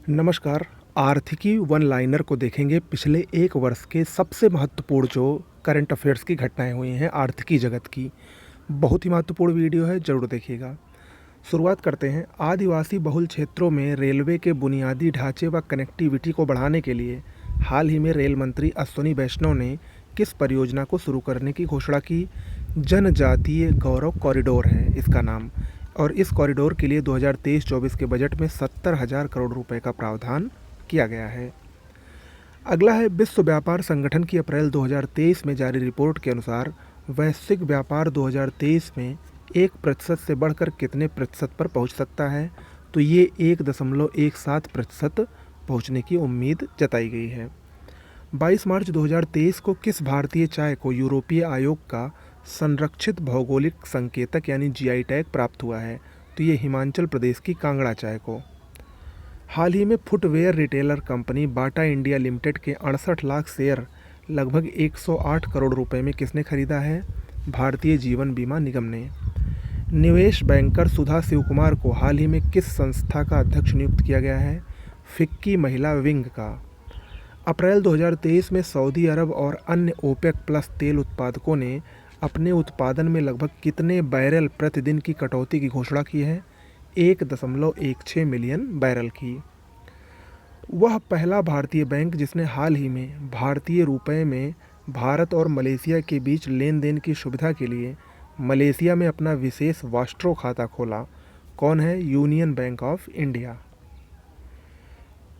नमस्कार। आर्थिकी one liner को देखेंगे पिछले एक वर्ष के सबसे महत्वपूर्ण जो करंट अफेयर्स की घटनाएं हुई हैं आर्थिकी जगत की। बहुत ही महत्वपूर्ण वीडियो है, ज़रूर देखिएगा। शुरुआत करते हैं। आदिवासी बहुल क्षेत्रों में रेलवे के बुनियादी ढांचे व कनेक्टिविटी को बढ़ाने के लिए हाल ही में रेल मंत्री अश्विनी वैष्णव ने किस परियोजना को शुरू करने की घोषणा की? जनजातीय गौरव कॉरिडोर है इसका नाम, और इस कॉरिडोर के लिए 2023-24 के बजट में 70,000 करोड़ रुपए का प्रावधान किया गया है। अगला है, विश्व व्यापार संगठन की अप्रैल 2023 में जारी रिपोर्ट के अनुसार वैश्विक व्यापार 2023 में 1% से बढ़कर कितने प्रतिशत पर पहुंच सकता है? तो ये 1.17% पहुंचने की उम्मीद जताई गई है। 22 मार्च 2023 को किस भारतीय चाय को यूरोपीय आयोग का संरक्षित भौगोलिक संकेतक यानी जीआई टैग प्राप्त हुआ है? तो ये हिमाचल प्रदेश की कांगड़ा चाय को। हाल ही में footwear retailer company Bata India limited के 68 लाख शेयर लगभग 108 करोड़ रुपए में किसने खरीदा है? भारतीय जीवन बीमा निगम ने। निवेश बैंकर सुधा शिवकुमार को हाल ही में किस संस्था का अध्यक्ष नियुक्त किया गया है? फिक्की महिला विंग का। अप्रैल 2023 में सऊदी अरब और अन्य ओपेक प्लस तेल उत्पादकों ने अपने उत्पादन में लगभग कितने बैरल प्रतिदिन की कटौती की घोषणा की है? 1.16 मिलियन बैरल की। वह पहला भारतीय बैंक जिसने हाल ही में भारतीय रुपये में भारत और मलेशिया के बीच लेन देन की सुविधा के लिए मलेशिया में अपना विशेष वास्ट्रो खाता खोला, कौन है? Union bank of India.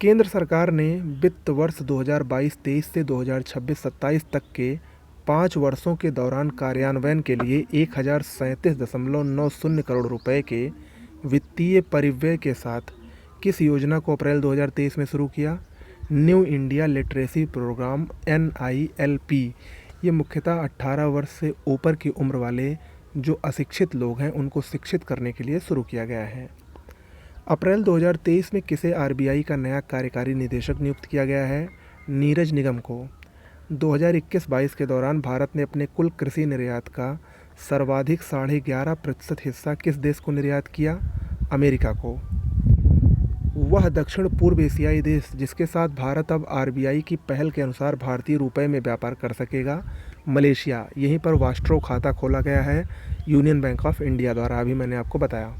केंद्र सरकार ने वित्त वर्ष 2022-23 से 2026-27 तक के 5 वर्षों के दौरान कार्यान्वयन के लिए 1037.90 करोड़ रुपए के वित्तीय परिव्यय के साथ किस योजना को अप्रैल 2023 में शुरू किया? New India literacy programme NILP। ये मुख्यतः 18 वर्ष से ऊपर की उम्र वाले जो अशिक्षित लोग हैं उनको शिक्षित करने के लिए शुरू किया गया है। अप्रैल 2023 में किसे RBI का नया कार्यकारी निदेशक नियुक्त किया गया है? नीरज निगम को। 2021-22 के दौरान भारत ने अपने कुल कृषि निर्यात का सर्वाधिक 11.5% हिस्सा किस देश को निर्यात किया? अमेरिका को। वह दक्षिण पूर्व एशियाई देश जिसके साथ भारत अब RBI की पहल के अनुसार भारतीय रुपये में व्यापार कर सकेगा? मलेशिया। यहीं पर वास्ट्रो खाता खोला गया है यूनियन बैंक ऑफ इंडिया द्वारा, अभी मैंने आपको बताया।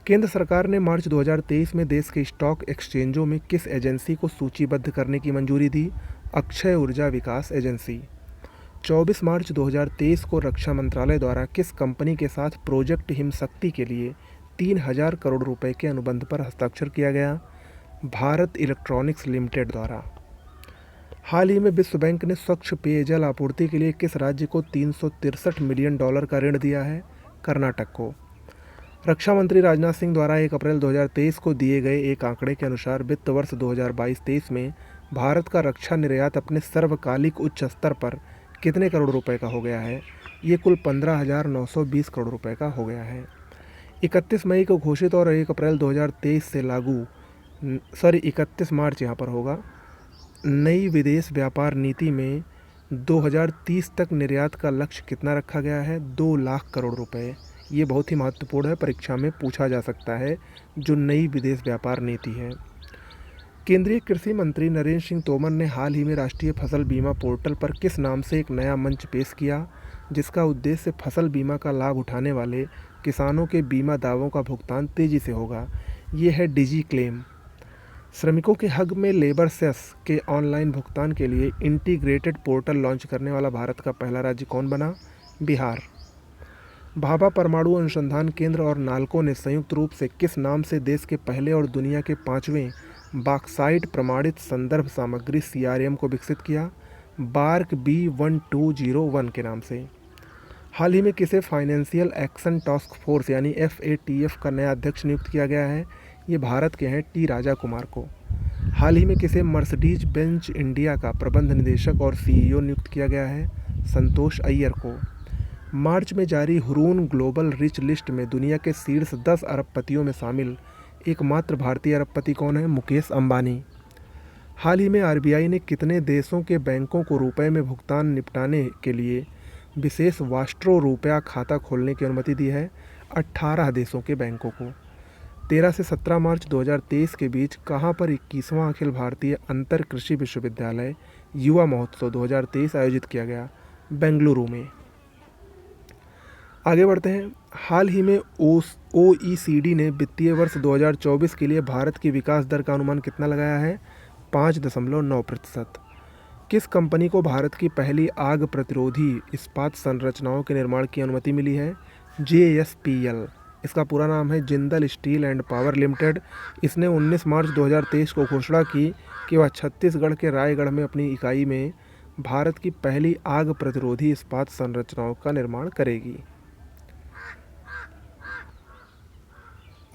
केंद्र सरकार ने मार्च 2023 में देश के स्टॉक एक्सचेंजों में किस एजेंसी को सूचीबद्ध करने की मंजूरी दी? अक्षय ऊर्जा विकास एजेंसी। 24 मार्च 2023 को रक्षा मंत्रालय द्वारा किस कंपनी के साथ प्रोजेक्ट हिमशक्ति के लिए 3,000 करोड़ रुपए के अनुबंध पर हस्ताक्षर किया गया? भारत इलेक्ट्रॉनिक्स लिमिटेड द्वारा। हाल ही में विश्व बैंक ने स्वच्छ पेयजल आपूर्ति के लिए किस राज्य को $363 मिलियन का ऋण दिया है? कर्नाटक को। रक्षा मंत्री राजनाथ सिंह द्वारा 1 अप्रैल 2023 को दिए गए एक आंकड़े के अनुसार वित्त वर्ष 2022-23 में भारत का रक्षा निर्यात अपने सर्वकालिक उच्च स्तर पर कितने करोड़ रुपए का हो गया है? ये कुल 15,920 करोड़ रुपए का हो गया है। 31 मई को घोषित और 1 अप्रैल 2023 से लागू 31 मार्च यहाँ पर होगा, नई विदेश व्यापार नीति में 2030 तक निर्यात का लक्ष्य कितना रखा गया है? 2 लाख करोड़ रुपए। ये बहुत ही महत्वपूर्ण है, परीक्षा में पूछा जा सकता है जो नई विदेश व्यापार नीति है। केंद्रीय कृषि मंत्री नरेंद्र सिंह तोमर ने हाल ही में राष्ट्रीय फसल बीमा पोर्टल पर किस नाम से एक नया मंच पेश किया जिसका उद्देश्य फसल बीमा का लाभ उठाने वाले किसानों के बीमा दावों का भुगतान तेजी से होगा? ये है डिजी क्लेम। श्रमिकों के हक में लेबर सेस के ऑनलाइन भुगतान के लिए इंटीग्रेटेड पोर्टल लॉन्च करने वाला भारत का पहला राज्य कौन बना? बिहार। भाभा परमाणु अनुसंधान केंद्र और नालको ने संयुक्त रूप से किस नाम से देश के पहले और दुनिया के 5वें बॉक्साइट प्रमाणित संदर्भ सामग्री CRM को विकसित किया? बार्क B1201 के नाम से। हाल ही में किसे फाइनेंशियल एक्शन टास्क फोर्स यानी FATF का नया अध्यक्ष नियुक्त किया गया है? ये भारत के हैं T राजा कुमार को। हाल ही में किसे मर्सिडीज बेंज इंडिया का प्रबंध निदेशक और CEO नियुक्त किया गया है? संतोष अय्यर को। मार्च में जारी हुरून ग्लोबल रिच लिस्ट में दुनिया के शीर्ष 10 अरबपतियों में शामिल एकमात्र भारतीय अरबपति कौन है? मुकेश अंबानी। हाल ही में RBI ने कितने देशों के बैंकों को रुपए में भुगतान निपटाने के लिए विशेष वास्ट्रो रुपया खाता खोलने की अनुमति दी है? 18 देशों के बैंकों को। 13 से 17 मार्च 2023 के बीच कहाँ पर 21वां अखिल भारतीय अंतर कृषि विश्वविद्यालय युवा महोत्सव 2023 आयोजित किया गया? बेंगलुरु में। आगे बढ़ते हैं। हाल ही में OECD ने वित्तीय वर्ष 2024 के लिए भारत की विकास दर का अनुमान कितना लगाया है? 5.9%। किस कंपनी को भारत की पहली आग प्रतिरोधी इस्पात संरचनाओं के निर्माण की अनुमति मिली है? JSPL। इसका पूरा नाम है Jindal steel and power limited. इसने 19 मार्च 2023 को घोषणा की कि वह छत्तीसगढ़ के रायगढ़ में अपनी इकाई में भारत की पहली आग प्रतिरोधी इस्पात संरचनाओं का निर्माण करेगी।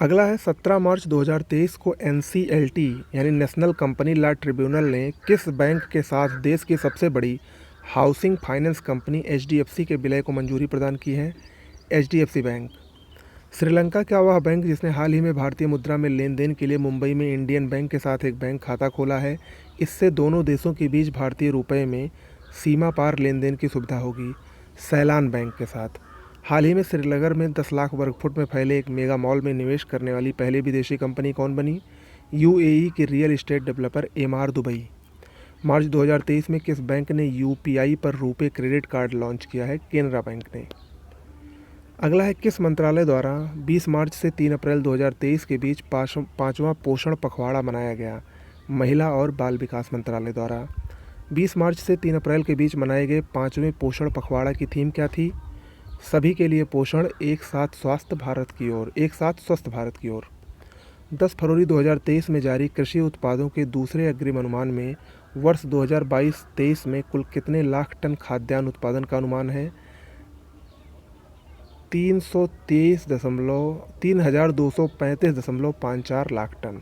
अगला है 17 मार्च 2023 को NCLT यानी नेशनल कंपनी लॉ ट्रिब्यूनल ने किस बैंक के साथ देश की सबसे बड़ी हाउसिंग फाइनेंस कंपनी HDFC के विलय को मंजूरी प्रदान की है? HDFC bank. श्रीलंका का वह बैंक जिसने हाल ही में भारतीय मुद्रा में लेन देन के लिए मुंबई में इंडियन बैंक के साथ एक बैंक खाता खोला है। इससे दोनों देशों के बीच भारतीय रुपये में सीमा पार लेन देन की सुविधा होगी। सैलान बैंक के साथ। हाल ही में श्रीनगर में 10 लाख वर्ग फुट में फैले एक मेगा मॉल में निवेश करने वाली पहली विदेशी कंपनी कौन बनी? UAE की real estate developer Emaar Dubai. March 2023 में किस बैंक ने UPI पर रुपे क्रेडिट कार्ड लॉन्च किया है? केनरा बैंक ने। अगला है किस मंत्रालय द्वारा 20 मार्च से 3 अप्रैल 2023 के बीच 5वां पोषण पखवाड़ा मनाया गया? महिला और बाल विकास मंत्रालय द्वारा। 20 मार्च से 3 अप्रैल के बीच मनाए गए 5वें पोषण पखवाड़ा की थीम क्या थी? सभी के लिए पोषण, एक साथ स्वस्थ भारत की ओर। 10 फरवरी 2023 में जारी कृषि उत्पादों के दूसरे अग्रिम अनुमान में वर्ष 2022-23 में कुल कितने लाख टन खाद्यान्न उत्पादन का अनुमान है? 3,235.54 लाख टन।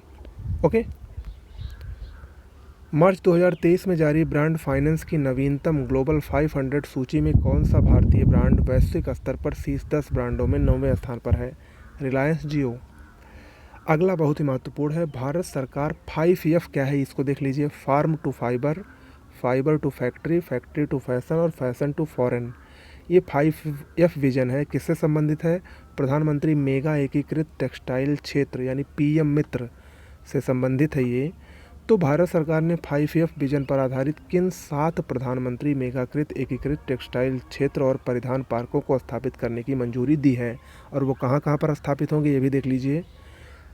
ओके। मार्च 2023 में जारी ब्रांड फाइनेंस की नवीनतम ग्लोबल 500 सूची में कौन सा भारतीय ब्रांड वैश्विक स्तर पर शीर्ष 10 ब्रांडों में 9वें स्थान पर है? रिलायंस जियो। अगला बहुत ही महत्वपूर्ण है। भारत सरकार 5F क्या है इसको देख लीजिए। Farm to fibre, fibre to factory, factory to fashion और फैशन टू फॉरेन। ये 5F विजन है। किससे संबंधित है? प्रधानमंत्री मेगा एकीकृत टेक्सटाइल क्षेत्र यानी PM मित्र से संबंधित है ये। तो भारत सरकार ने 5F विजन पर आधारित किन 7 प्रधानमंत्री मेगाकृत एकीकृत टेक्सटाइल क्षेत्र और परिधान पार्कों को स्थापित करने की मंजूरी दी है? और वो कहाँ कहाँ पर स्थापित होंगे ये भी देख लीजिए।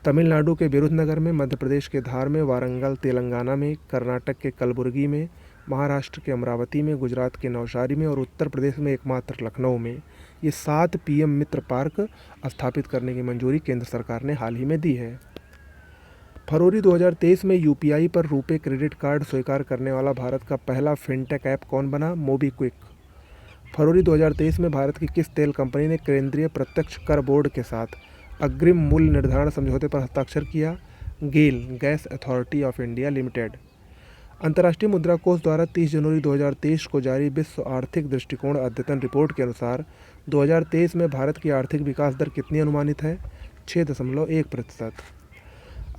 तमिलनाडु के विरुधनगर में, मध्य प्रदेश के धार में, वारंगल तेलंगाना में, कर्नाटक के कलबुर्गी में, महाराष्ट्र के अमरावती में, गुजरात के नवसारी में और उत्तर प्रदेश में एकमात्र लखनऊ में ये 7 PM मित्र पार्क स्थापित करने की मंजूरी केंद्र सरकार ने हाल ही में दी है। फरवरी 2023 में UPI पर रुपे क्रेडिट कार्ड स्वीकार करने वाला भारत का पहला फिनटेक ऐप कौन बना? मोबीक्विक। फरवरी 2023 में भारत की किस तेल कंपनी ने केंद्रीय प्रत्यक्ष कर बोर्ड के साथ अग्रिम मूल्य निर्धारण समझौते पर हस्ताक्षर किया? GAIL, gas authority of India limited. अंतर्राष्ट्रीय मुद्रा कोष द्वारा 30 जनवरी 2023 को जारी विश्व आर्थिक दृष्टिकोण अद्यतन रिपोर्ट के अनुसार 2023 में भारत की आर्थिक विकास दर कितनी अनुमानित है? 6.1%।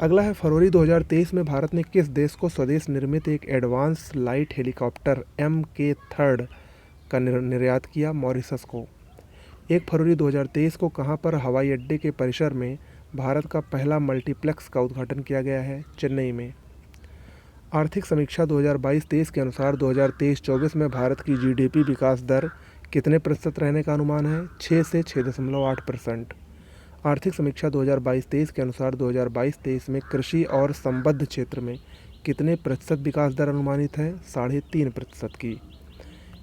अगला है फरवरी 2023 में भारत ने किस देश को स्वदेश निर्मित एक एडवांस लाइट हेलीकॉप्टर MK3 का निर्यात किया? मॉरिशस को। 1 फरवरी 2023 को कहां पर हवाई अड्डे के परिसर में भारत का पहला मल्टीप्लेक्स का उद्घाटन किया गया है? चेन्नई में। आर्थिक समीक्षा 2022-23 के अनुसार 2023-24 में भारत की GDP विकास दर कितने प्रतिशत रहने का अनुमान है? 6 से 6.8%। आर्थिक समीक्षा 2022-23 के अनुसार 2022-23 में कृषि और संबद्ध क्षेत्र में कितने प्रतिशत विकास दर अनुमानित है? 3.5% की।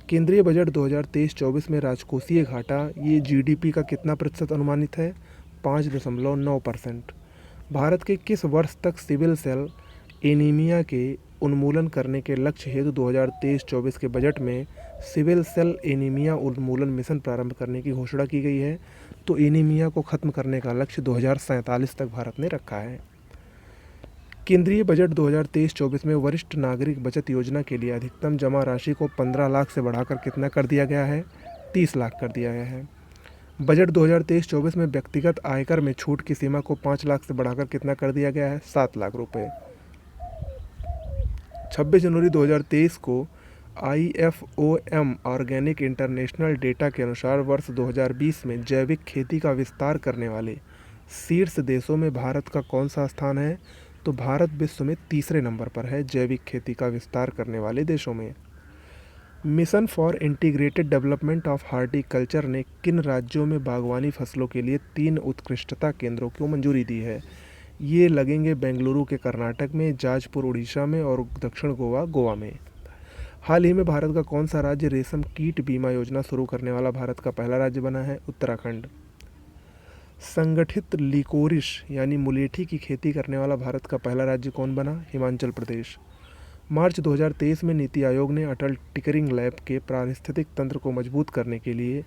केंद्रीय बजट 2023-24 में राजकोषीय घाटा ये GDP का कितना प्रतिशत अनुमानित है? 5.9%। भारत के किस वर्ष तक सिविल सेल एनीमिया के उन्मूलन करने के लक्ष्य हेतु 2023-24 के बजट में सिविल सेल एनीमिया उन्मूलन मिशन प्रारंभ करने की घोषणा की गई है? तो एनीमिया को खत्म करने का लक्ष्य 2047 तक भारत ने रखा है। केंद्रीय बजट 2023-24 में वरिष्ठ नागरिक बचत योजना के लिए अधिकतम जमा राशि को 15 लाख से बढ़ाकर कितना कर दिया गया है? 30 लाख कर दिया गया है। बजट 2023-24 में व्यक्तिगत आयकर में छूट की सीमा को 5 लाख से बढ़ाकर कितना कर दिया गया है? 7 लाख रुपये। 26 जनवरी 2023 को IFOM ऑर्गेनिक इंटरनेशनल डेटा के अनुसार वर्ष 2020 में जैविक खेती का विस्तार करने वाले शीर्ष देशों में भारत का कौन सा स्थान है? तो भारत विश्व में तीसरे नंबर पर है जैविक खेती का विस्तार करने वाले देशों में। Mission for integrated development of horticulture ने किन राज्यों में बागवानी फसलों के लिए 3 उत्कृष्टता केंद्रों को मंजूरी दी है? ये लगेंगे बेंगलुरु के कर्नाटक में, जाजपुर उड़ीसा में और दक्षिण गोवा गोवा में। हाल ही में भारत का कौन सा राज्य रेशम कीट बीमा योजना शुरू करने वाला भारत का पहला राज्य बना है? उत्तराखंड। संगठित लिकोरिश यानी मुलेठी की खेती करने वाला भारत का पहला राज्य कौन बना? हिमाचल प्रदेश। मार्च 2023 में नीति आयोग ने अटल टिकरिंग लैब के पारिस्थितिक तंत्र को मजबूत करने के लिए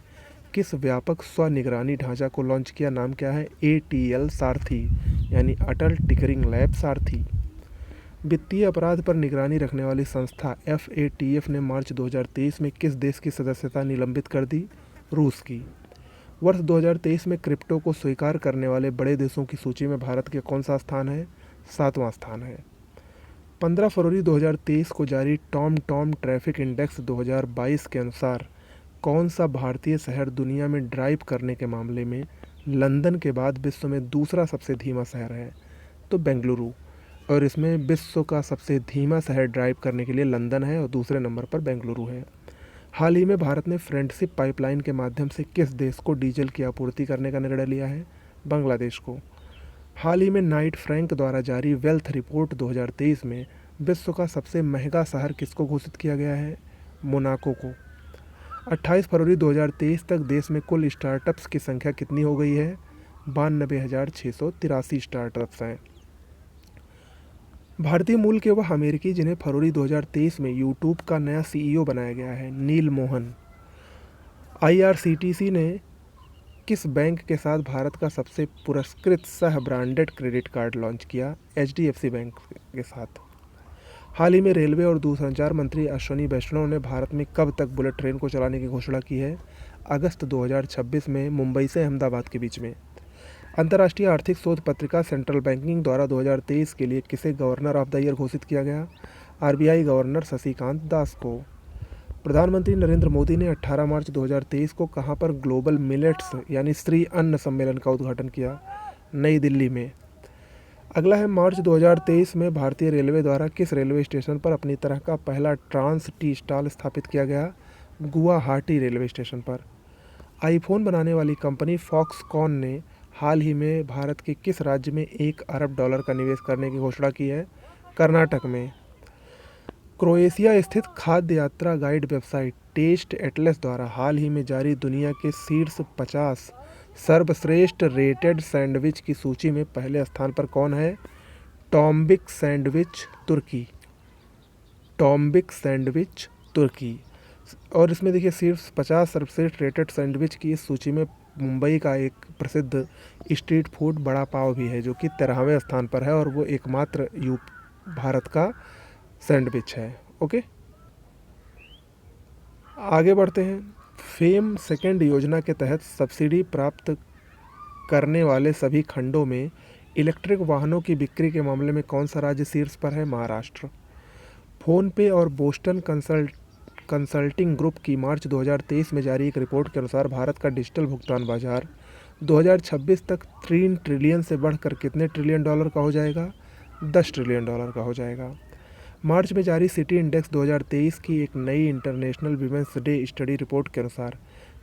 किस व्यापक स्वनिगरानी ढांचा को लॉन्च किया? नाम क्या है? ATL सारथी यानी अटल टिकरिंग लैब सारथी। वित्तीय अपराध पर निगरानी रखने वाली संस्था FATF ने मार्च 2023 में किस देश की सदस्यता निलंबित कर दी? रूस की। वर्ष 2023 में क्रिप्टो को स्वीकार करने वाले बड़े देशों की सूची में भारत के कौन सा स्थान है? 7वां स्थान है। 15 फरवरी 2023 को जारी टॉम ट्रैफिक इंडेक्स 2022 के अनुसार कौन सा भारतीय शहर दुनिया में ड्राइव करने के मामले में लंदन के बाद विश्व में दूसरा सबसे धीमा शहर है? तो बेंगलुरु। और इसमें विश्व का सबसे धीमा शहर ड्राइव करने के लिए लंदन है और दूसरे नंबर पर बेंगलुरु है। हाल ही में भारत ने फ्रेंडशिप पाइपलाइन के माध्यम से किस देश को डीजल की आपूर्ति करने का निर्णय लिया है? बांग्लादेश को। हाल ही में नाइट फ्रैंक द्वारा जारी वेल्थ रिपोर्ट 2023 में विश्व का सबसे महंगा शहर किसको घोषित किया गया है? मोनाको को। 28 फरवरी 2023 तक देश में कुल स्टार्टअप्स की संख्या कितनी हो गई है? 92,683 स्टार्टअप्स हैं। भारतीय मूल के वह अमेरिकी जिन्हें फरवरी 2023 में यूट्यूब का नया CEO बनाया गया है? नील मोहन। IRCTC ने किस बैंक के साथ भारत का सबसे पुरस्कृत सह ब्रांडेड क्रेडिट कार्ड लॉन्च किया? HDFC बैंक के साथ। हाल ही में रेलवे और दूरसंचार मंत्री अश्विनी वैष्णव ने भारत में कब तक बुलेट ट्रेन को चलाने की घोषणा की है? अगस्त 2026 में मुंबई से अहमदाबाद के बीच में। अंतर्राष्ट्रीय आर्थिक शोध पत्रिका सेंट्रल बैंकिंग द्वारा 2023 के लिए किसे गवर्नर ऑफ द ईयर घोषित किया गया? RBI गवर्नर शशिकांत दास को। प्रधानमंत्री नरेंद्र मोदी ने 18 मार्च 2023 को कहां पर ग्लोबल मिलेट्स यानी श्री अन्न सम्मेलन का उद्घाटन किया? नई दिल्ली में। अगला है मार्च 2023 में भारतीय रेलवे द्वारा किस रेलवे स्टेशन पर अपनी तरह का पहला ट्रांस टी स्टॉल स्थापित किया गया? गुवाहाटी रेलवे स्टेशन पर। आईफोन बनाने वाली कंपनी फॉक्सकॉन ने हाल ही में भारत के किस राज्य में $1 अरब का निवेश करने की घोषणा की है? कर्नाटक में। क्रोएशिया स्थित खाद्य यात्रा गाइड वेबसाइट टेस्ट एटलस द्वारा हाल ही में जारी दुनिया के शीर्ष 50 सर्वश्रेष्ठ रेटेड सैंडविच की सूची में पहले स्थान पर कौन है? टॉम्बिक सैंडविच तुर्की। टॉम्बिक सैंडविच तुर्की। और इसमें देखिए शीर्ष 50 सर्वश्रेष्ठ रेटेड सैंडविच की इस सूची में मुंबई का एक प्रसिद्ध स्ट्रीट फूड बड़ा पाव भी है जो कि 13वें स्थान पर है और वो एकमात्र भारत का सैंडविच है। ओके, आगे बढ़ते हैं। फेम सेकंड योजना के तहत सब्सिडी प्राप्त करने वाले सभी खंडों में इलेक्ट्रिक वाहनों की बिक्री के मामले में कौन सा राज्य शीर्ष पर है? महाराष्ट्र। फ़ोनपे और बोस्टन कंसल्टिंग ग्रुप की मार्च 2023 में जारी एक रिपोर्ट के अनुसार भारत का डिजिटल भुगतान बाजार 2026 तक 3 ट्रिलियन से बढ़कर कितने ट्रिलियन डॉलर का हो जाएगा? 10 ट्रिलियन डॉलर का हो जाएगा। मार्च में जारी सिटी इंडेक्स 2023 की एक नई international women's day study report के अनुसार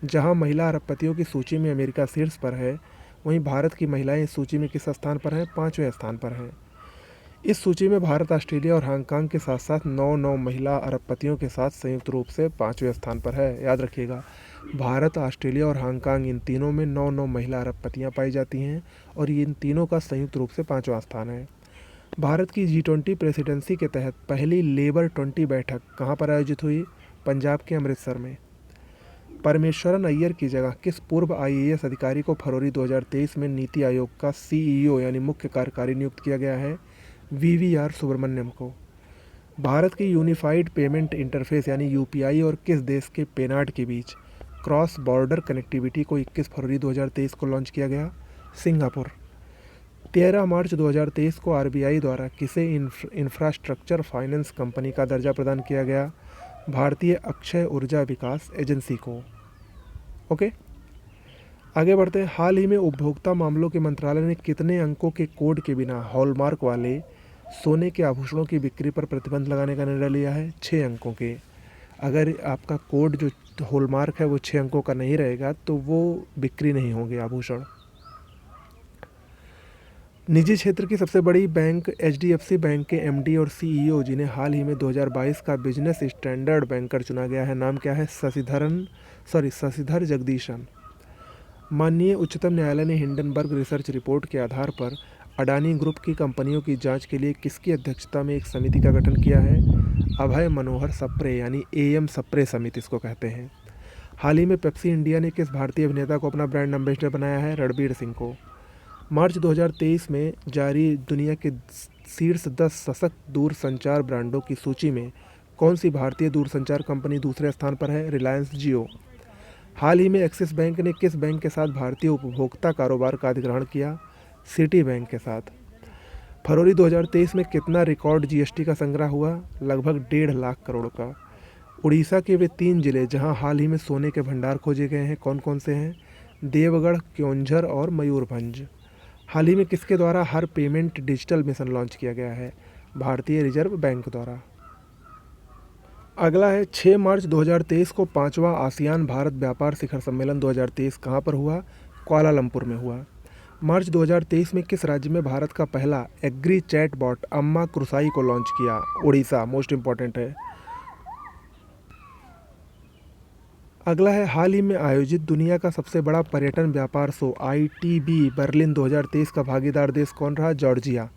जहां महिला अरबपतियों की सूची में अमेरिका शीर्ष पर है, वहीं भारत की महिलाएं इस सूची में किस स्थान पर हैं? 5वें स्थान पर हैं। इस सूची में भारत, ऑस्ट्रेलिया और हांगकांग के साथ साथ 9 महिला अरबपतियों के साथ संयुक्त रूप से 5वें स्थान पर है। याद रखिएगा, भारत, ऑस्ट्रेलिया और हांगकांग इन तीनों में 9 महिला अरबपतियाँ पाई जाती हैं और इन तीनों का संयुक्त रूप से 5वां स्थान है। भारत की G20 प्रेसिडेंसी के तहत पहली लेबर 20 बैठक कहाँ पर आयोजित हुई? पंजाब के अमृतसर में। परमेश्वरन अय्यर की जगह किस पूर्व IAS अधिकारी को फरवरी 2023 में नीति आयोग का CEO यानी मुख्य कार्यकारी नियुक्त किया गया है? VVR सुब्रमण्यम को। भारत की यूनिफाइड पेमेंट इंटरफेस यानी UPI और किस देश के पेनाड के बीच क्रॉस बॉर्डर कनेक्टिविटी को 21 फरवरी 2023 को लॉन्च किया गया? सिंगापुर। 13 मार्च 2023 को RBI द्वारा किसे इंफ्रास्ट्रक्चर फाइनेंस कंपनी का दर्जा प्रदान किया गया? भारतीय अक्षय ऊर्जा विकास एजेंसी को। ओके, आगे बढ़ते हैं। हाल ही में उपभोक्ता मामलों के मंत्रालय ने कितने अंकों के कोड के बिना हॉलमार्क वाले सोने के आभूषणों की बिक्री पर प्रतिबंध लगाने का निर्णय लिया है? 6 अंकों के। अगर आपका कोड जो हॉलमार्क है वो 6 अंकों का नहीं रहेगा तो वो बिक्री नहीं होंगे आभूषण। निजी क्षेत्र की सबसे बड़ी बैंक HDFC बैंक के MD और CEO जिन्हें हाल ही में 2022 का बिजनेस स्टैंडर्ड बैंकर चुना गया है, नाम क्या है? शशिधर जगदीशन। माननीय उच्चतम न्यायालय ने हिंडनबर्ग रिसर्च रिपोर्ट के आधार पर अडानी ग्रुप की कंपनियों की जांच के लिए किसकी अध्यक्षता में एक समिति का गठन किया है? अभय मनोहर सप्रे यानी AM सप्रे समिति इसको कहते हैं। हाल ही में पेप्सी इंडिया ने किस भारतीय अभिनेता को अपना ब्रांड एम्बेसडर बनाया है? रणबीर सिंह को। मार्च 2023 में जारी दुनिया के शीर्ष 10 सशक्त दूरसंचार ब्रांडों की सूची में कौन सी भारतीय दूरसंचार कंपनी दूसरे स्थान पर है? रिलायंस जियो। हाल ही में एक्सिस बैंक ने किस बैंक के साथ भारतीय उपभोक्ता कारोबार का अधिग्रहण किया? सिटी बैंक के साथ। फरवरी 2023 में कितना रिकॉर्ड GST का संग्रह हुआ? लगभग 1.5 लाख करोड़ का। उड़ीसा के वे 3 जिले जहां हाल ही में सोने के भंडार खोजे गए हैं कौन कौन से हैं? देवगढ़, क्योंझर और मयूरभंज। हाल ही में किसके द्वारा हर पेमेंट डिजिटल मिशन लॉन्च किया गया है? भारतीय रिजर्व बैंक द्वारा। अगला है 6 मार्च 2023 को 5वां आसियान भारत व्यापार शिखर सम्मेलन 2023 कहाँ पर हुआ? कुआलालंपुर में हुआ। मार्च 2023 में किस राज्य में भारत का पहला एग्री चैट बॉट अम्मा कृसाई को लॉन्च किया? उड़ीसा, मोस्ट इम्पॉर्टेंट है। अगला है हाल ही में आयोजित दुनिया का सबसे बड़ा पर्यटन व्यापार शो ITB बर्लिन 2023 का भागीदार देश कौन रहा? जॉर्जिया।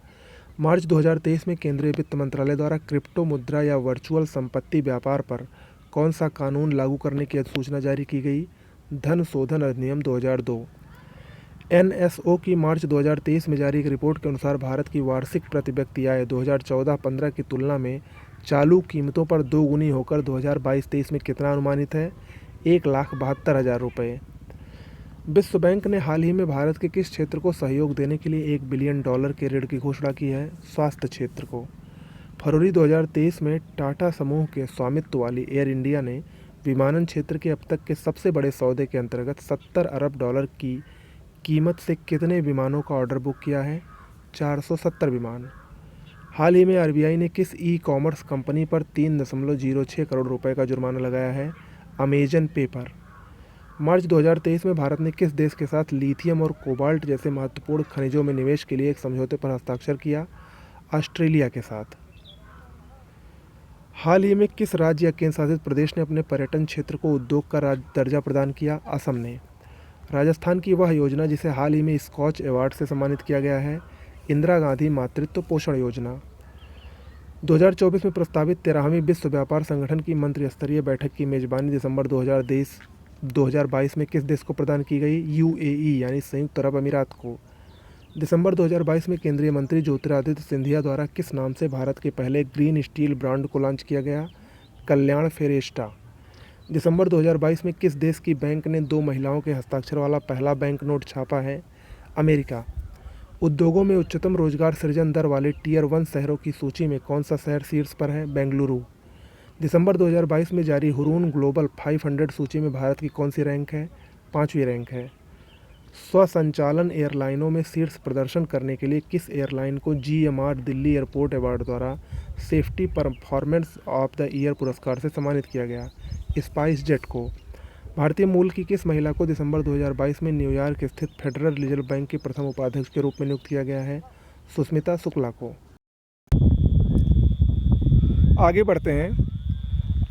मार्च 2023 में केंद्रीय वित्त मंत्रालय द्वारा क्रिप्टो मुद्रा या वर्चुअल संपत्ति व्यापार पर कौन सा कानून लागू करने की अधिसूचना जारी की गई? धन शोधन अधिनियम 2002। NSO की मार्च 2023 में जारी एक रिपोर्ट के अनुसार भारत की वार्षिक प्रति व्यक्ति आय 2014-15 की तुलना में चालू कीमतों पर 2 गुनी होकर 2022-23 में कितना अनुमानित है? 1,72,000 रुपये। विश्व बैंक ने हाल ही में भारत के किस क्षेत्र को सहयोग देने के लिए $1 बिलियन के ऋण की घोषणा की है? स्वास्थ्य क्षेत्र को। फरवरी 2023 में टाटा समूह के स्वामित्व वाली एयर इंडिया ने विमानन क्षेत्र के अब तक के सबसे बड़े सौदे के अंतर्गत $70 अरब की कीमत से कितने विमानों का ऑर्डर बुक किया है? 470 विमान। हाल ही में RBI ने किस ई-कॉमर्स कंपनी पर 3.06 करोड़ रुपए का जुर्माना लगाया है? अमेजन पे पर। मार्च 2023 में भारत ने किस देश के साथ लिथियम और कोबाल्ट जैसे महत्वपूर्ण खनिजों में निवेश के लिए एक समझौते पर हस्ताक्षर किया? ऑस्ट्रेलिया के साथ। हाल ही में किस राज्य या केंद्र शासित प्रदेश ने अपने पर्यटन क्षेत्र को उद्योग का दर्जा प्रदान किया? असम ने। राजस्थान की वह योजना जिसे हाल ही में स्कॉच अवार्ड से सम्मानित किया गया है? इंदिरा गांधी मातृत्व पोषण योजना। 2024 में प्रस्तावित 13वीं विश्व व्यापार संगठन की मंत्रिस्तरीय बैठक की मेजबानी दिसंबर 2022 में किस देश को प्रदान की गई? UAE यानी संयुक्त अरब अमीरात को। दिसंबर 2022 में केंद्रीय मंत्री ज्योतिरादित्य सिंधिया द्वारा किस नाम से भारत के पहले ग्रीन स्टील ब्रांड को लॉन्च किया गया? कल्याण फेरेस्टा। दिसंबर 2022 में किस देश की बैंक ने 2 महिलाओं के हस्ताक्षर वाला पहला बैंक नोट छापा है? अमेरिका। उद्योगों में उच्चतम रोजगार सृजन दर वाले टियर 1 शहरों की सूची में कौन सा शहर शीर्ष पर है? बेंगलुरु। दिसंबर 2022 में जारी हुरून ग्लोबल 500 सूची में भारत की कौन सी रैंक है? 5वीं रैंक है। स्वसंचालन एयरलाइनों में शीर्ष प्रदर्शन करने के लिए किस एयरलाइन को GMR दिल्ली एयरपोर्ट अवार्ड द्वारा safety performance of the year पुरस्कार से सम्मानित किया गया? स्पाइस जेट को। भारतीय मूल की किस महिला को दिसंबर 2022 में न्यूयॉर्क स्थित फेडरल रिजर्व बैंक के प्रथम उपाध्यक्ष के रूप में नियुक्त किया गया है? सुष्मिता शुक्ला को। आगे बढ़ते हैं।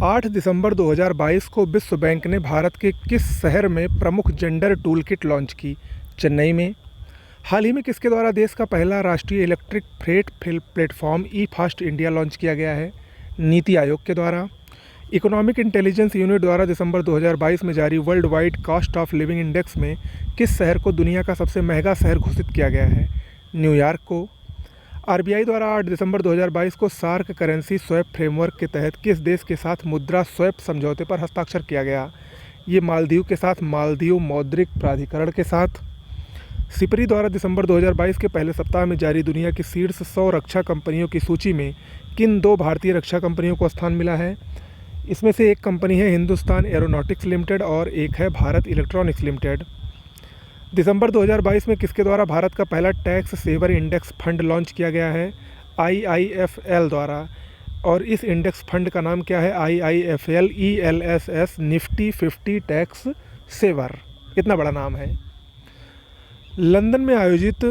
8 दिसंबर 2022 को विश्व बैंक ने भारत के किस शहर में प्रमुख जेंडर टूल किट लॉन्च की? चेन्नई में। हाल ही में किसके द्वारा देश का पहला राष्ट्रीय electric freight platform e fast India launch किया गया है? नीति आयोग के द्वारा। इकोनॉमिक इंटेलिजेंस यूनिट द्वारा दिसंबर 2022 में जारी world wide cost of living index में किस शहर को दुनिया का सबसे महंगा शहर घोषित किया गया है? न्यूयॉर्क को। RBI द्वारा 8 दिसंबर 2022 को सार्क करेंसी स्वैप फ्रेमवर्क के तहत किस देश के साथ मुद्रा स्वैप समझौते पर हस्ताक्षर किया गया? ये मालदीव के साथ मालदीव मौद्रिक प्राधिकरण के साथ। सिपरी द्वारा दिसंबर 2022 के पहले सप्ताह में जारी दुनिया की शीर्ष 100 रक्षा कंपनियों की सूची में किन 2 भारतीय रक्षा कंपनियों को स्थान मिला है? इसमें से एक कंपनी है हिंदुस्तान एरोनॉटिक्स लिमिटेड और एक है भारत इलेक्ट्रॉनिक्स लिमिटेड। दिसंबर 2022 में किसके द्वारा भारत का पहला tax saver index fund launch किया गया है? IIFL द्वारा। और इस इंडेक्स फंड का नाम क्या है? IIFL ELSS Nifty 50 tax saver. इतना बड़ा नाम है। लंदन में आयोजित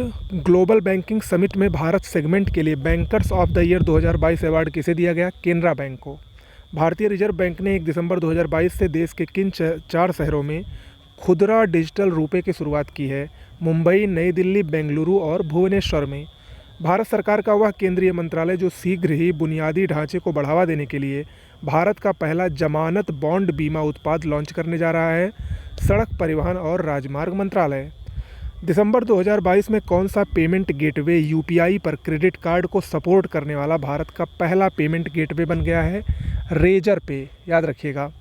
ग्लोबल बैंकिंग समिट में भारत सेगमेंट के लिए bankers of the year 2022 award किसे दिया गया? केनरा बैंक को। भारतीय रिजर्व बैंक ने 1 दिसंबर 2022 से देश के किन 4 शहरों में खुदरा डिजिटल रुपए की शुरुआत की है? मुंबई, नई दिल्ली, बेंगलुरु और भुवनेश्वर में। भारत सरकार का वह केंद्रीय मंत्रालय जो शीघ्र ही बुनियादी ढांचे को बढ़ावा देने के लिए भारत का पहला जमानत बॉन्ड बीमा उत्पाद लॉन्च करने जा रहा है? सड़क परिवहन और राजमार्ग मंत्रालय। दिसंबर 2022 में कौन सा पेमेंट गेटवे यूपीआई पर क्रेडिट कार्ड को सपोर्ट करने वाला भारत का पहला पेमेंट गेटवे बन गया है? रेजर पे, याद रखिएगा।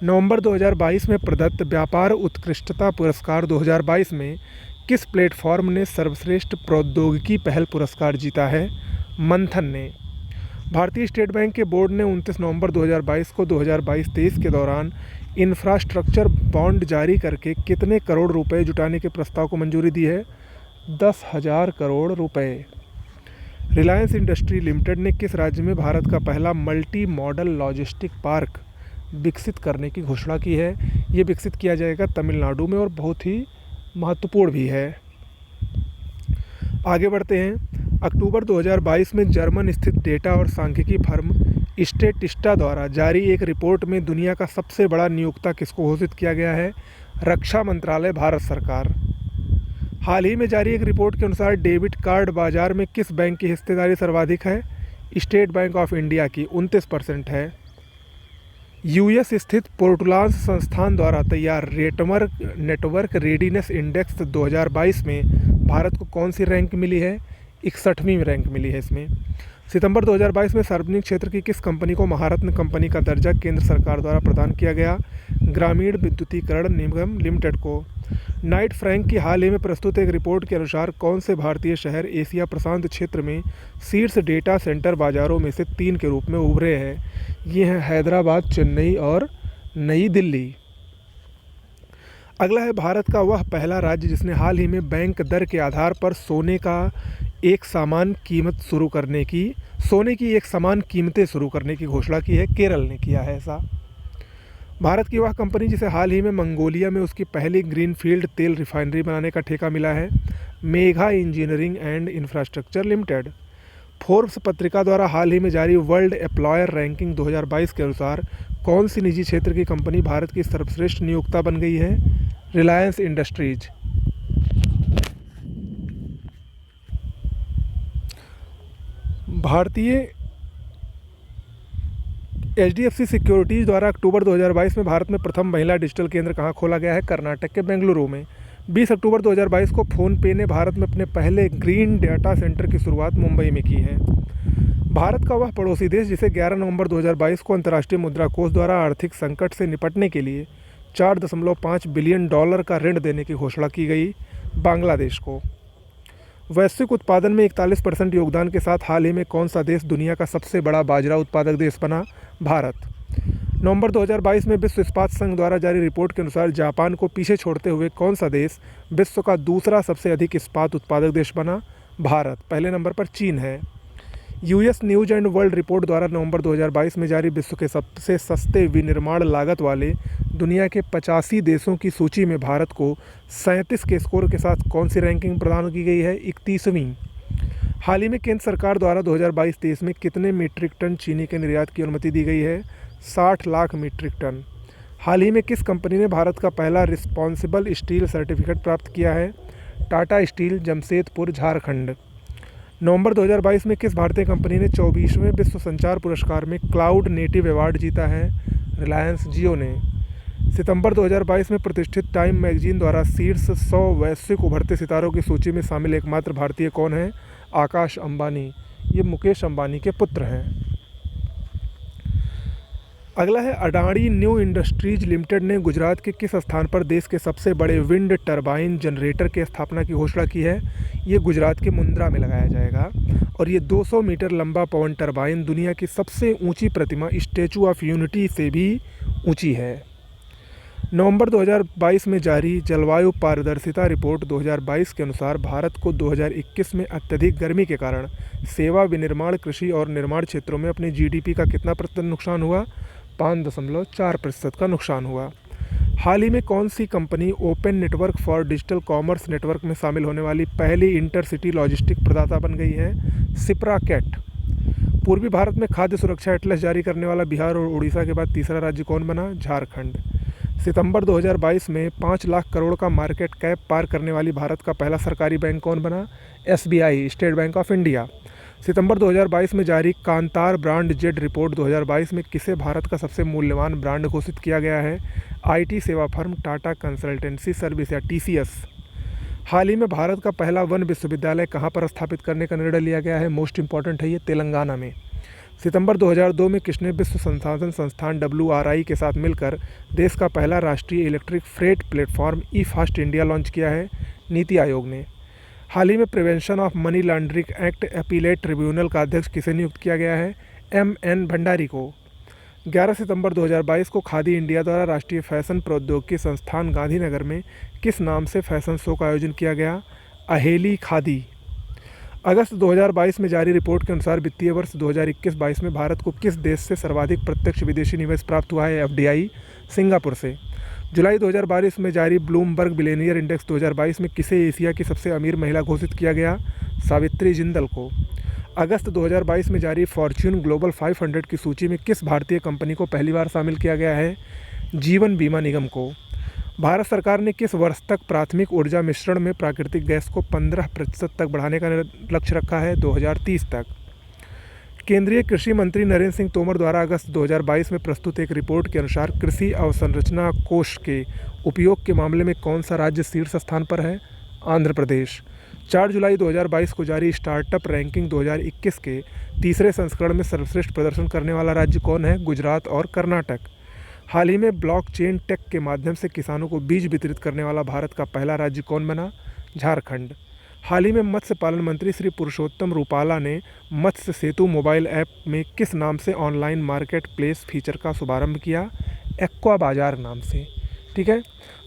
नवंबर 2022 में प्रदत्त व्यापार उत्कृष्टता पुरस्कार 2022 में किस प्लेटफॉर्म ने सर्वश्रेष्ठ प्रौद्योगिकी पहल पुरस्कार जीता है? मंथन ने। भारतीय स्टेट बैंक के बोर्ड ने 29 नवंबर 2022 को 2022-23 के दौरान इंफ्रास्ट्रक्चर बॉन्ड जारी करके कितने करोड़ रुपए जुटाने के प्रस्ताव को मंजूरी दी है? 10,000 करोड़ रुपए। रिलायंस इंडस्ट्री लिमिटेड ने किस राज्य में भारत का पहला मल्टी मॉडल लॉजिस्टिक पार्क विकसित करने की घोषणा की है? ये विकसित किया जाएगा तमिलनाडु में और बहुत ही महत्वपूर्ण भी है। आगे बढ़ते हैं। अक्टूबर 2022 में जर्मन स्थित डेटा और सांख्यिकी फर्म स्टेटिस्टा द्वारा जारी एक रिपोर्ट में दुनिया का सबसे बड़ा नियोक्ता किसको घोषित किया गया है? रक्षा मंत्रालय, भारत सरकार। हाल ही में जारी एक रिपोर्ट के अनुसार डेबिट कार्ड बाजार में किस बैंक की हिस्सेदारी सर्वाधिक है? स्टेट बैंक ऑफ इंडिया की 29% है। यूएस स्थित पोर्टुलांस संस्थान द्वारा तैयार नेटवर्क रेडीनेस इंडेक्स 2022 में भारत को कौन सी रैंक मिली है? 61वीं रैंक मिली है इसमें। सितंबर 2022 में सार्वजनिक क्षेत्र की किस कंपनी को महारत्न कंपनी का दर्जा केंद्र सरकार द्वारा प्रदान किया गया? ग्रामीण विद्युतीकरण निगम लिमिटेड को। नाइट फ्रैंक की हाल ही में प्रस्तुत एक रिपोर्ट के अनुसार कौन से भारतीय शहर एशिया प्रशांत क्षेत्र में शीर्ष डेटा सेंटर बाजारों में से 3 के रूप में उभरे हैं? ये हैं हैदराबाद, चेन्नई और नई दिल्ली। अगला है भारत का वह पहला राज्य जिसने हाल ही में बैंक दर के आधार पर सोने की एक समान कीमतें शुरू करने की घोषणा की है? केरल ने किया है ऐसा। भारत की वह कंपनी जिसे हाल ही में मंगोलिया में उसकी पहली ग्रीनफील्ड तेल रिफाइनरी बनाने का ठेका मिला है? Megha engineering and infrastructure limited. Forbes पत्रिका द्वारा हाल ही में जारी वर्ल्ड एम्प्लॉयर रैंकिंग 2022 के अनुसार कौन सी निजी क्षेत्र की कंपनी भारत की सर्वश्रेष्ठ नियोक्ता बन गई है? रिलायंस इंडस्ट्रीज। भारतीय HDFC सिक्योरिटीज़ द्वारा अक्टूबर 2022 में भारत में प्रथम महिला डिजिटल केंद्र कहाँ खोला गया है? कर्नाटक के बेंगलुरु में। 20 अक्टूबर 2022 को फ़ोनपे ने भारत में अपने पहले ग्रीन डेटा सेंटर की शुरुआत मुंबई में की है। भारत का वह पड़ोसी देश जिसे 11 नवंबर 2022 को अंतर्राष्ट्रीय मुद्रा कोष द्वारा आर्थिक संकट से निपटने के लिए $4.5 बिलियन का ऋण देने की घोषणा की गई? बांग्लादेश को। वैश्विक उत्पादन में 41% योगदान के साथ हाल ही में कौन सा देश दुनिया का सबसे बड़ा बाजरा उत्पादक देश बना? भारत। नवंबर 2022 में विश्व इस्पात संघ द्वारा जारी रिपोर्ट के अनुसार जापान को पीछे छोड़ते हुए कौन सा देश विश्व का दूसरा सबसे अधिक इस्पात उत्पादक देश बना? भारत। पहले नंबर पर चीन है। US news and world report द्वारा नवंबर 2022 में जारी विश्व के सबसे सस्ते विनिर्माण लागत वाले दुनिया के 85 देशों की सूची में भारत को 37 के स्कोर के साथ कौन सी रैंकिंग प्रदान की गई है? 31वीं। हाल ही में केंद्र सरकार द्वारा 2022-23 में कितने मीट्रिक टन चीनी के निर्यात की अनुमति दी गई है? 60 लाख मीट्रिक टन। हाल ही में किस कंपनी ने भारत का पहला रिस्पॉन्सिबल स्टील सर्टिफिकेट प्राप्त किया है? टाटा स्टील, जमशेदपुर, झारखंड। नवंबर 2022 में किस भारतीय कंपनी ने 24वें विश्व संचार पुरस्कार में क्लाउड नेटिव अवार्ड जीता है? रिलायंस जियो ने। सितंबर 2022 में प्रतिष्ठित टाइम मैगजीन द्वारा शीर्ष 100 वैश्विक उभरते सितारों की सूची में शामिल एकमात्र भारतीय कौन है? आकाश अंबानी। ये मुकेश अंबानी के पुत्र हैं। अगला है अडानी न्यू इंडस्ट्रीज लिमिटेड ने गुजरात के किस स्थान पर देश के सबसे बड़े विंड टरबाइन जनरेटर की स्थापना की घोषणा की है? ये गुजरात के मुंद्रा में लगाया जाएगा और ये 200 मीटर लंबा पवन टरबाइन दुनिया की सबसे ऊंची प्रतिमा स्टैचू ऑफ यूनिटी से भी ऊंची है। नवंबर 2022 में जारी जलवायु पारदर्शिता रिपोर्ट 2022 के अनुसार भारत को 2021 में अत्यधिक गर्मी के कारण सेवा विनिर्माण, कृषि और निर्माण क्षेत्रों में अपनी जीडीपी का कितना प्रतिशत नुकसान हुआ? 5.4% का नुकसान हुआ। हाल ही में कौन सी company open network for digital commerce network में शामिल होने वाली पहली इंटरसिटी लॉजिस्टिक प्रदाता बन गई है? सिप्राकेट। पूर्वी भारत में खाद्य सुरक्षा एटलस जारी करने वाला बिहार और उड़ीसा के बाद तीसरा राज्य कौन बना? झारखंड। सितंबर 2022 में 5 लाख करोड़ का मार्केट कैप पार करने वाली भारत का पहला सरकारी बैंक कौन बना? SBI, state bank of India. सितंबर 2022 में जारी कांतार ब्रांड जेड रिपोर्ट 2022 में किसे भारत का सबसे मूल्यवान ब्रांड घोषित किया गया है? आईटी सेवा फर्म टाटा कंसल्टेंसी सर्विस या टीसीएस। हाल ही में भारत का पहला वन विश्वविद्यालय कहाँ पर स्थापित करने का निर्णय लिया गया है? मोस्ट इंपॉर्टेंट है ये, तेलंगाना में। सितंबर 2002 में किसने विश्व संसाधन संस्थान WRI के साथ मिलकर देश का पहला राष्ट्रीय इलेक्ट्रिक फ्रेट प्लेटफॉर्म ई फास्ट इंडिया लॉन्च किया है? नीति आयोग ने। हाल ही में prevention of money laundering act appellate tribunal का अध्यक्ष किसे नियुक्त किया गया है? MN भंडारी को। 11 सितंबर 2022 को खादी इंडिया द्वारा राष्ट्रीय फैशन प्रौद्योगिकी संस्थान गांधीनगर में किस नाम से फैशन शो का आयोजन किया गया? अहेली खादी। अगस्त 2022 में जारी रिपोर्ट के अनुसार वित्तीय वर्ष 2021-22 में भारत को किस देश से सर्वाधिक प्रत्यक्ष विदेशी निवेश प्राप्त हुआ है? FDI, सिंगापुर से। जुलाई 2022 में जारी ब्लूमबर्ग बिलियनियर इंडेक्स 2022 में किसे एशिया की सबसे अमीर महिला घोषित किया गया? सावित्री जिंदल को। अगस्त 2022 में जारी फॉर्च्यून ग्लोबल 500 की सूची में किस भारतीय कंपनी को पहली बार शामिल किया गया है? जीवन बीमा निगम को। भारत सरकार ने किस वर्ष तक प्राथमिक ऊर्जा मिश्रण में प्राकृतिक गैस को 15% तक बढ़ाने का लक्ष्य रखा है? 2030 तक। केंद्रीय कृषि मंत्री नरेंद्र सिंह तोमर द्वारा अगस्त 2022 में प्रस्तुत एक रिपोर्ट के अनुसार कृषि अवसंरचना कोष के उपयोग के मामले में कौन सा राज्य शीर्ष स्थान पर है? आंध्र प्रदेश। 4 जुलाई 2022 को जारी स्टार्टअप रैंकिंग 2021 के तीसरे संस्करण में सर्वश्रेष्ठ प्रदर्शन करने वाला राज्य कौन है? गुजरात और कर्नाटक। हाल ही में ब्लॉकचेन टेक के माध्यम से किसानों को बीज वितरित करने वाला भारत का पहला राज्य कौन बना? झारखंड। हाल ही में मत्स्य पालन मंत्री श्री पुरुषोत्तम रूपाला ने मत्स्य सेतु मोबाइल ऐप में किस नाम से ऑनलाइन मार्केट प्लेस फीचर का शुभारंभ किया? एक्वा बाजार नाम से। ठीक है,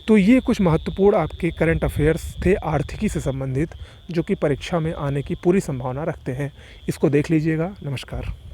तो ये कुछ महत्वपूर्ण आपके करंट अफेयर्स थे आर्थिकी से संबंधित, जो कि परीक्षा में आने की पूरी संभावना रखते हैं। इसको देख लीजिएगा। नमस्कार।